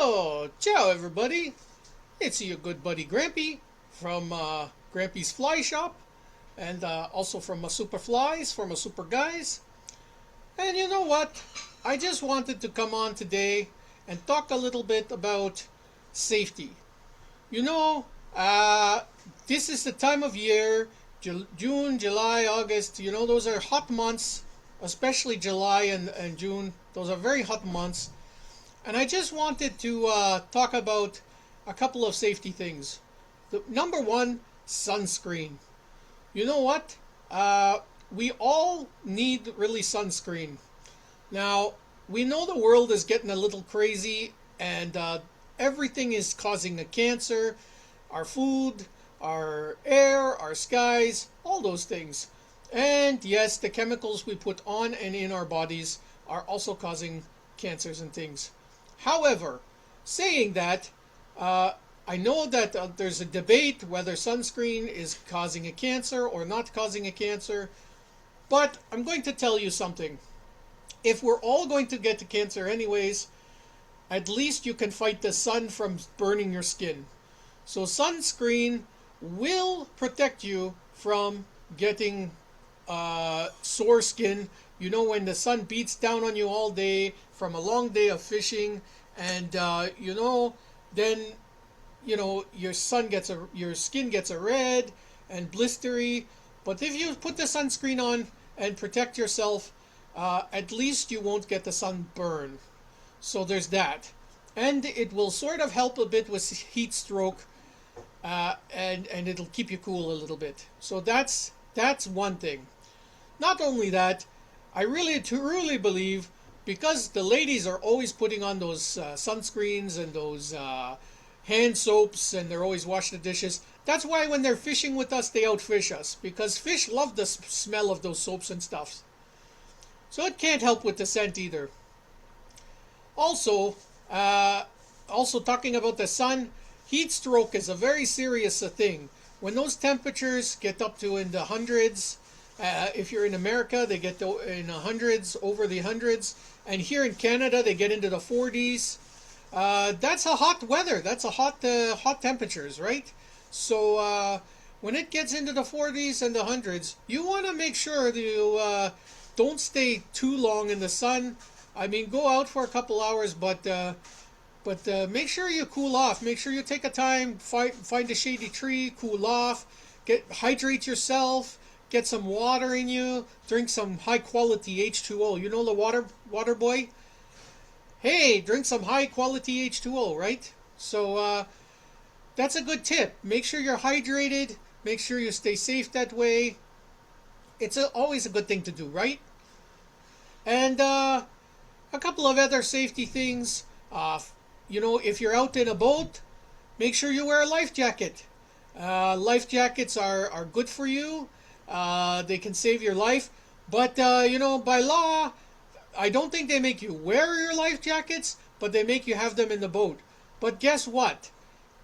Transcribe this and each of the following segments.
Oh, ciao everybody. It's your good buddy Grampy from Grampy's Fly Shop and also from Super Flies, from Super Guys. And you know what? I just wanted to come on today and talk a little bit about safety. You know, this is the time of year, June, July, August, those are hot months, especially July and June. Those are very hot months. And I just wanted to talk about a couple of safety things. Number one, sunscreen. You know what? We all need really sunscreen. Now, we know the world is getting a little crazy and everything is causing a cancer. Our food, our air, our skies, all those things. And yes, the chemicals we put on and in our bodies are also causing cancers and things. However, saying that, I know that there's a debate whether sunscreen is causing a cancer or not causing a cancer, but I'm going to tell you something. If we're all going to get the cancer anyways, at least you can fight the sun from burning your skin. So sunscreen will protect you from getting sore skin. You know, when the sun beats down on you all day from a long day of fishing, and then your skin gets a red and blistery. But if you put the sunscreen on and protect yourself, at least you won't get the sunburn. So there's that, and it will sort of help a bit with heat stroke, and it'll keep you cool a little bit. So that's one thing. Not only that, I really truly believe, because the ladies are always putting on those sunscreens and those hand soaps, and they're always washing the dishes. That's why when they're fishing with us, they outfish us, because fish love the smell of those soaps and stuff. So it can't help with the scent either. Also, talking about the sun, heat stroke is a very serious thing. When those temperatures get up to in the hundreds, if you're in America, they get in the hundreds, over the hundreds, and here in Canada, they get into the 40s. That's a hot weather. That's a hot temperatures, right? So when it gets into the 40s and the hundreds, you want to make sure that you don't stay too long in the sun. I mean, go out for a couple hours, but make sure you cool off. Make sure you take a time, find a shady tree, cool off, hydrate yourself, get some water in you, drink some high quality H2O. You know the water boy? Hey, drink some high quality H2O, right? So that's a good tip. Make sure you're hydrated. Make sure you stay safe that way. It's always a good thing to do, right? And a couple of other safety things. If you're out in a boat, make sure you wear a life jacket. Life jackets are good for you. They can save your life. But, by law, I don't think they make you wear your life jackets, but they make you have them in the boat. But guess what?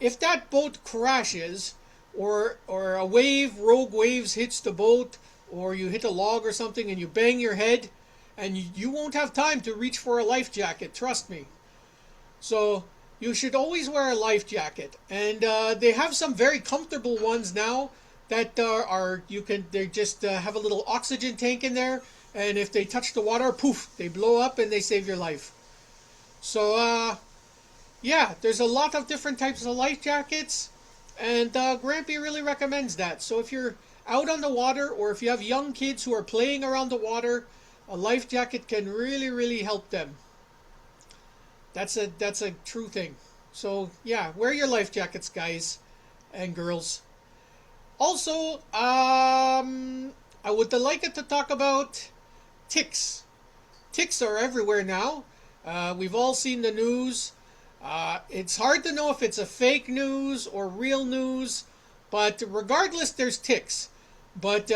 If that boat crashes, or a rogue waves hits the boat, or you hit a log or something and you bang your head, and you won't have time to reach for a life jacket, trust me. So you should always wear a life jacket. And they have some very comfortable ones now that they just have a little oxygen tank in there, and if they touch the water, poof, they blow up and they save your life. So there's a lot of different types of life jackets, and Grampy really recommends that. So if you're out on the water, or if you have young kids who are playing around the water, a life jacket can really, really help them. That's a true thing. So yeah, wear your life jackets, guys and girls. Also, I would like it to talk about ticks. Ticks are everywhere now. We've all seen the news. It's hard to know if it's a fake news or real news, but regardless, there's ticks. But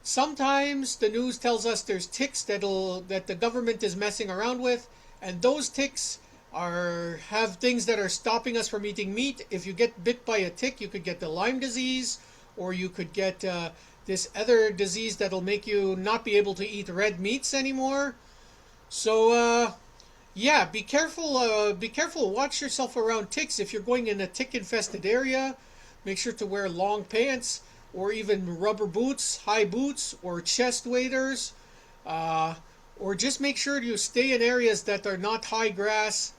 sometimes the news tells us there's ticks that the government is messing around with, and those ticks have things that are stopping us from eating meat. If you get bit by a tick, you could get the Lyme disease, or you could get this other disease that'll make you not be able to eat red meats anymore. So Yeah, be careful. Be careful. Watch yourself around ticks. If you're going in a tick-infested area, make sure to wear long pants or even rubber boots, high boots, or chest waders. Uh, or just make sure you stay in areas that are not high grass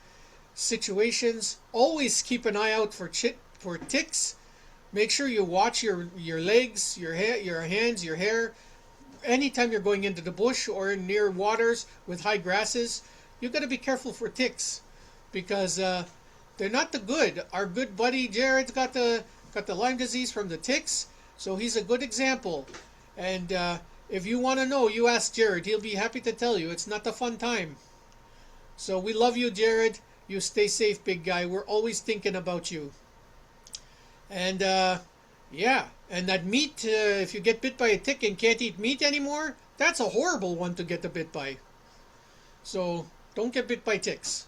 situations. Always keep an eye out for ticks. Make sure you watch your legs, your hands, your hair. Anytime you're going into the bush or near waters with high grasses, you got to be careful for ticks because they're not the good. Our good buddy Jared's got the Lyme disease from the ticks, so he's a good example. And if you want to know, you ask Jared. He'll be happy to tell you. It's not a fun time. So we love you, Jared. You stay safe, big guy. We're always thinking about you. And yeah, and that meat, if you get bit by a tick and can't eat meat anymore, that's a horrible one to get bit by. So don't get bit by ticks.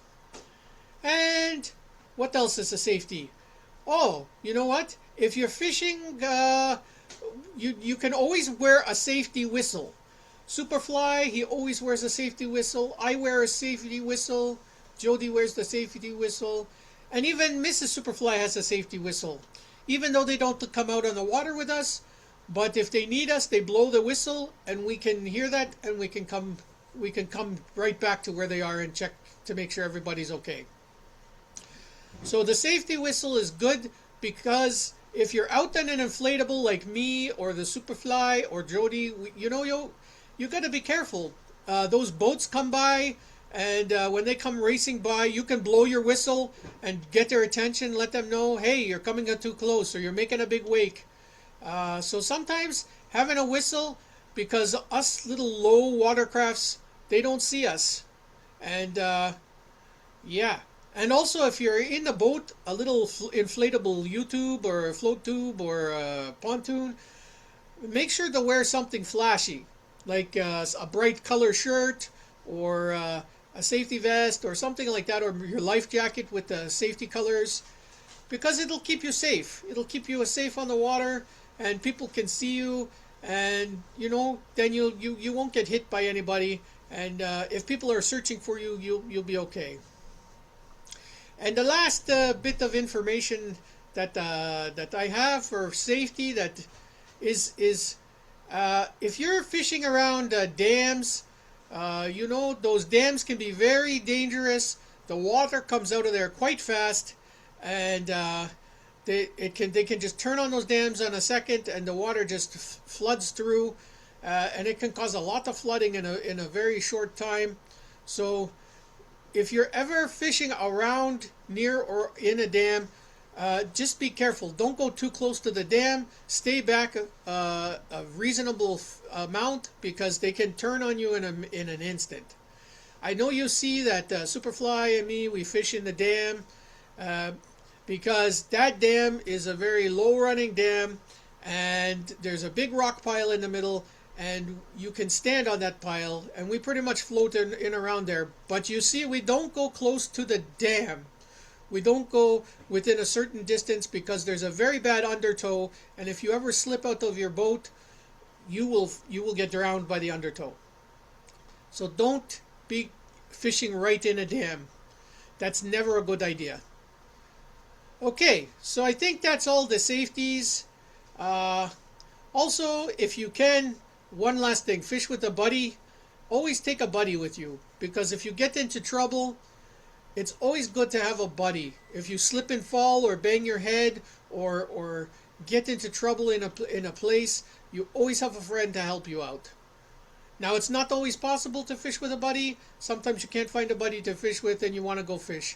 And what else is a safety? Oh, you know what? If you're fishing, you can always wear a safety whistle. Superfly, he always wears a safety whistle. I wear a safety whistle. Jody wears the safety whistle. And even Mrs. Superfly has a safety whistle. Even though they don't come out on the water with us, but if they need us, they blow the whistle and we can hear that and we can come right back to where they are and check to make sure everybody's okay. So the safety whistle is good because if you're out on an inflatable like me or the Superfly or Jody, you got to be careful. Those boats come by, and when they come racing by, you can blow your whistle and get their attention, let them know, hey, you're coming too close or you're making a big wake. So sometimes having a whistle, because us little low watercrafts, they don't see us. And yeah. And also, if you're in the boat, a little inflatable U-tube or a float tube or a pontoon, make sure to wear something flashy, like a bright color shirt or a safety vest or something like that, or your life jacket with the safety colors, because it'll keep you safe. It'll keep you safe on the water, and people can see you, and then you won't get hit by anybody. And if people are searching for you, you'll be okay. And the last bit of information that I have for safety that is if you're fishing around dams, those dams can be very dangerous. The water comes out of there quite fast, and they can just turn on those dams on a second, and the water just floods through, and it can cause a lot of flooding in a very short time. So if you're ever fishing around, near, or in a dam, just be careful. Don't go too close to the dam. Stay back a reasonable amount, because they can turn on you in an instant. I know you see that Superfly and me, we fish in the dam because that dam is a very low running dam, and there's a big rock pile in the middle, and you can stand on that pile, and we pretty much float in around there. But you see, we don't go close to the dam. We don't go within a certain distance, because there's a very bad undertow, and if you ever slip out of your boat, you will get drowned by the undertow. So don't be fishing right in a dam. That's never a good idea. Okay, so I think that's all the safeties. Also, if you can, one last thing, fish with a buddy. Always take a buddy with you, because if you get into trouble, it's always good to have a buddy. If you slip and fall or bang your head or get into trouble in a place, you always have a friend to help you out. Now, it's not always possible to fish with a buddy. Sometimes you can't find a buddy to fish with and you want to go fish.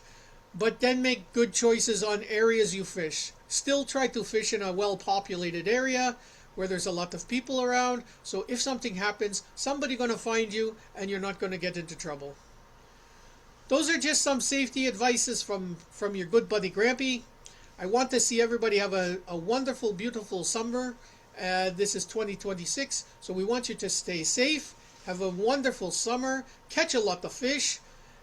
But then make good choices on areas you fish. Still try to fish in a well-populated area where there's a lot of people around. So if something happens, somebody's going to find you and you're not going to get into trouble. Those are just some safety advices from your good buddy Grampy. I want to see everybody have a wonderful, beautiful summer. This is 2026, so we want you to stay safe, have a wonderful summer, catch a lot of fish,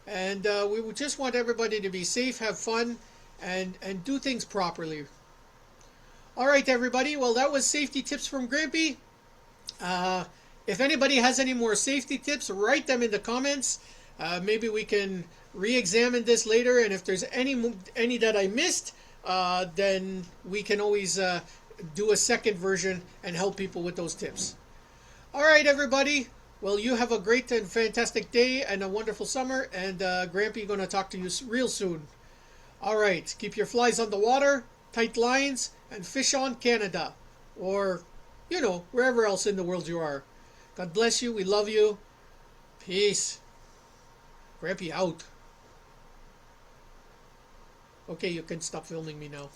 and we would just want everybody to be safe, have fun, and do things properly. All right, everybody. Well, that was safety tips from Grampy. If anybody has any more safety tips, write them in the comments. Maybe we can re-examine this later, and if there's any that I missed, then we can always do a second version and help people with those tips. All right, everybody. Well, you have a great and fantastic day and a wonderful summer, and Grampy going to talk to you real soon. All right, keep your flies on the water, tight lines, and fish on Canada, or, wherever else in the world you are. God bless you. We love you. Peace. Grampy out. Okay, you can stop filming me now.